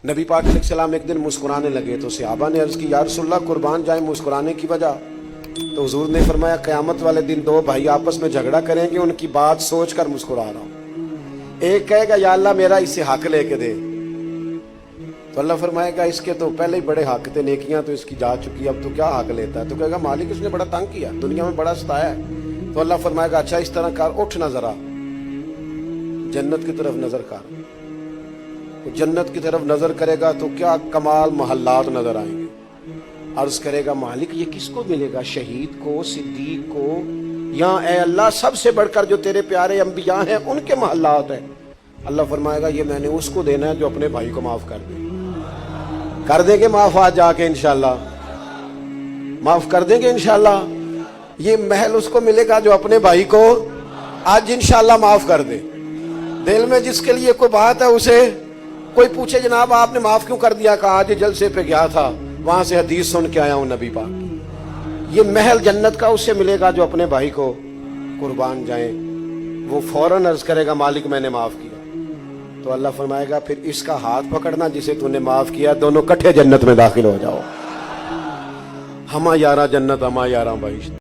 नबी पाक अलैहिस्सलाम एक दिन मुस्कुराने लगे तो सहाबा ने अर्ज की, या रसूलल्लाह कुर्बान जाए मुस्कुराने की वजह? तो हुजूर ने फरमाया, क़यामत वाले दिन दो भाई आपस में झगड़ा करेंगे, उनकी बात सोच कर मुस्कुरा रहा हूँ। एक कहेगा या अल्लाह मेरा इससे हक लेके दे, तो अल्लाह फरमाएगा इसके तो पहले ही बड़े हक थे, नेकियां तो इसकी जा चुकी, अब तो क्या हक लेता है? तो कहेगा मालिक उसने बड़ा तंग किया, दुनिया में बड़ा सताया है। तो अल्लाह फरमाएगा अच्छा इस तरह कर, उठ ना जरा जन्नत की तरफ नजर कर। तो जन्नत की तरफ नजर करेगा तो क्या कमाल महल्लात नजर आएंगे। अर्ज करेगा मालिक ये किसको मिलेगा? शहीद को, सिद्दीक को, या ए अल्लाह सबसे बढ़कर जो तेरे प्यारे अंबिया हैं उनके महल्लात हैं। अल्लाह फरमाएगा ये मैंने उसको देना है जो अपने भाई को माफ कर दे। कर देंगे माफ आज जाके इंशाल्लाह, माफ कर देंगे इंशाल्लाह। ये महल उसको मिलेगा जो अपने भाई को आज इंशाल्लाह माफ कर दे। दिल में जिसके लिए कोई बात है उसे कोई पूछे जनाब आपने माफ क्यों कर दिया? कहा आज जलसे पे गया था, वहां से हदीस सुन के आया हूं नबी पाक की। ये महल जन्नत का उससे मिलेगा जो अपने भाई को कुर्बान जाए। वो फौरन अर्ज करेगा मालिक मैंने माफ किया। तो अल्लाह फरमाएगा फिर इसका हाथ पकड़ना जिसे तूने माफ किया, दोनों इकट्ठे जन्नत में दाखिल हो जाओ। हमा यारा जन्नत, हमा यारा भाई।